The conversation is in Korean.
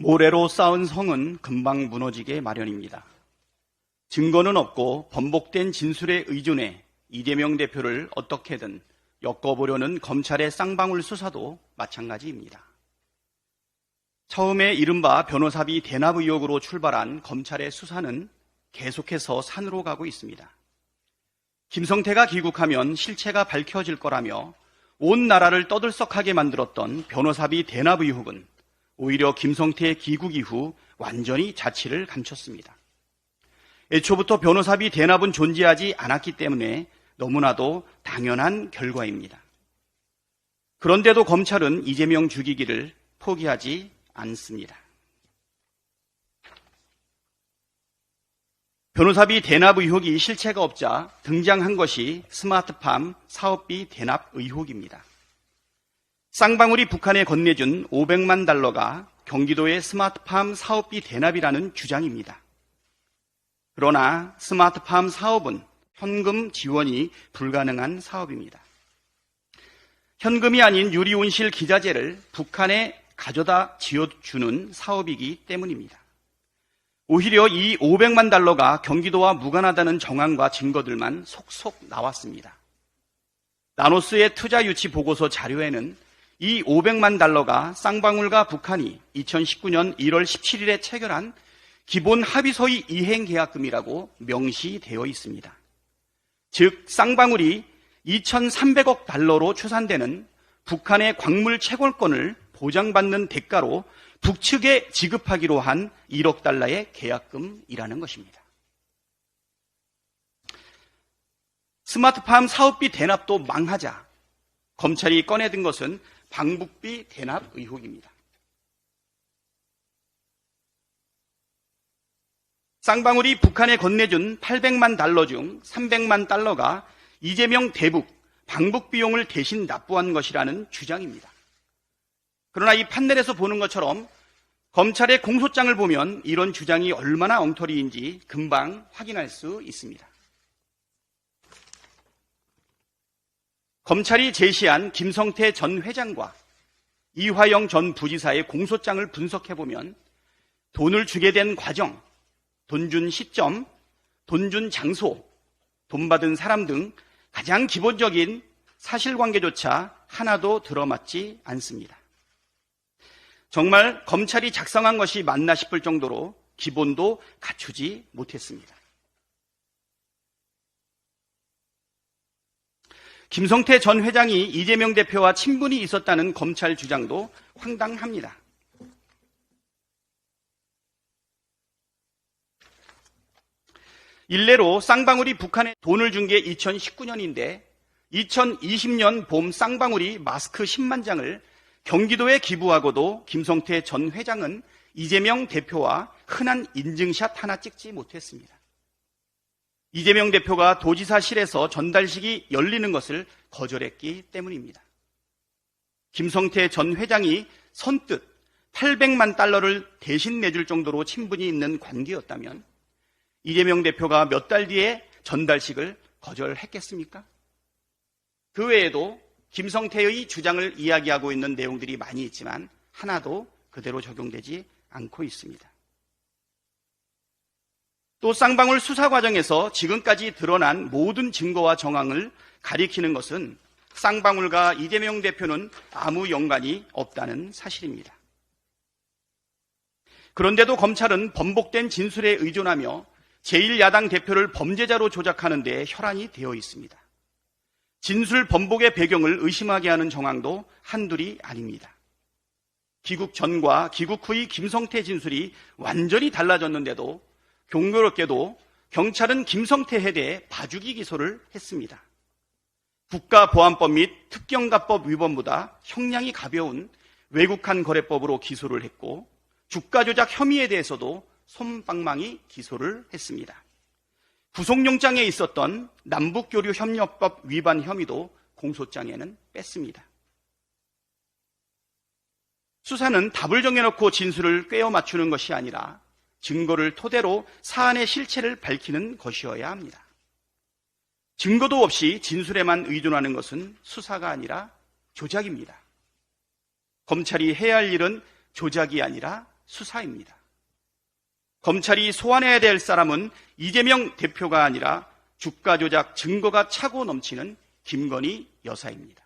모래로 쌓은 성은 금방 무너지게 마련입니다. 증거는 없고 번복된 진술에 의존해 이재명 대표를 어떻게든 엮어보려는 검찰의 쌍방울 수사도 마찬가지입니다. 처음에 이른바 변호사비 대납 의혹으로 출발한 검찰의 수사는 계속해서 산으로 가고 있습니다. 김성태가 귀국하면 실체가 밝혀질 거라며 온 나라를 떠들썩하게 만들었던 변호사비 대납 의혹은 오히려 김성태 귀국 이후 완전히 자취를 감췄습니다. 애초부터 변호사비 대납은 존재하지 않았기 때문에 너무나도 당연한 결과입니다. 그런데도 검찰은 이재명 죽이기를 포기하지 않습니다. 변호사비 대납 의혹이 실체가 없자 등장한 것이 스마트팜 사업비 대납 의혹입니다. 쌍방울이 북한에 건네준 500만 달러가 경기도의 스마트팜 사업비 대납이라는 주장입니다. 그러나 스마트팜 사업은 현금 지원이 불가능한 사업입니다. 현금이 아닌 유리온실 기자재를 북한에 가져다 지어주는 사업이기 때문입니다. 오히려 이 500만 달러가 경기도와 무관하다는 정황과 증거들만 속속 나왔습니다. 나노스의 투자 유치 보고서 자료에는 이 500만 달러가 쌍방울과 북한이 2019년 1월 17일에 체결한 기본 합의서의 이행 계약금이라고 명시되어 있습니다. 즉 쌍방울이 2,300억 달러로 추산되는 북한의 광물 채굴권을 보장받는 대가로 북측에 지급하기로 한 1억 달러의 계약금이라는 것입니다. 스마트팜 사업비 대납도 망하자 검찰이 꺼내든 것은 방북비 대납 의혹입니다. 쌍방울이 북한에 건네준 800만 달러 중 300만 달러가 이재명 대북, 방북 비용을 대신 납부한 것이라는 주장입니다. 그러나 이 판넬에서 보는 것처럼 검찰의 공소장을 보면 이런 주장이 얼마나 엉터리인지 금방 확인할 수 있습니다. 검찰이 제시한 김성태 전 회장과 이화영 전 부지사의 공소장을 분석해보면 돈을 주게 된 과정, 돈 준 시점, 돈 준 장소, 돈 받은 사람 등 가장 기본적인 사실관계조차 하나도 들어맞지 않습니다. 정말 검찰이 작성한 것이 맞나 싶을 정도로 기본도 갖추지 못했습니다. 김성태 전 회장이 이재명 대표와 친분이 있었다는 검찰 주장도 황당합니다. 일례로 쌍방울이 북한에 돈을 준 게 2019년인데 2020년 봄 쌍방울이 마스크 10만 장을 경기도에 기부하고도 김성태 전 회장은 이재명 대표와 흔한 인증샷 하나 찍지 못했습니다. 이재명 대표가 도지사실에서 전달식이 열리는 것을 거절했기 때문입니다. 김성태 전 회장이 선뜻 800만 달러를 대신 내줄 정도로 친분이 있는 관계였다면 이재명 대표가 몇 달 뒤에 전달식을 거절했겠습니까? 그 외에도 김성태의 주장을 이야기하고 있는 내용들이 많이 있지만 하나도 그대로 적용되지 않고 있습니다. 또 쌍방울 수사 과정에서 지금까지 드러난 모든 증거와 정황을 가리키는 것은 쌍방울과 이재명 대표는 아무 연관이 없다는 사실입니다. 그런데도 검찰은 번복된 진술에 의존하며 제1야당 대표를 범죄자로 조작하는 데 혈안이 되어 있습니다. 진술 번복의 배경을 의심하게 하는 정황도 한둘이 아닙니다. 귀국 전과 귀국 후의 김성태 진술이 완전히 달라졌는데도 공교롭게도 경찰은 김성태에 대해 봐주기 기소를 했습니다. 국가보안법 및 특경가법 위반보다 형량이 가벼운 외국한 거래법으로 기소를 했고 주가 조작 혐의에 대해서도 솜방망이 기소를 했습니다. 구속영장에 있었던 남북교류협력법 위반 혐의도 공소장에는 뺐습니다. 수사는 답을 정해놓고 진술을 꿰어 맞추는 것이 아니라 증거를 토대로 사안의 실체를 밝히는 것이어야 합니다. 증거도 없이 진술에만 의존하는 것은 수사가 아니라 조작입니다. 검찰이 해야 할 일은 조작이 아니라 수사입니다. 검찰이 소환해야 될 사람은 이재명 대표가 아니라 주가 조작 증거가 차고 넘치는 김건희 여사입니다.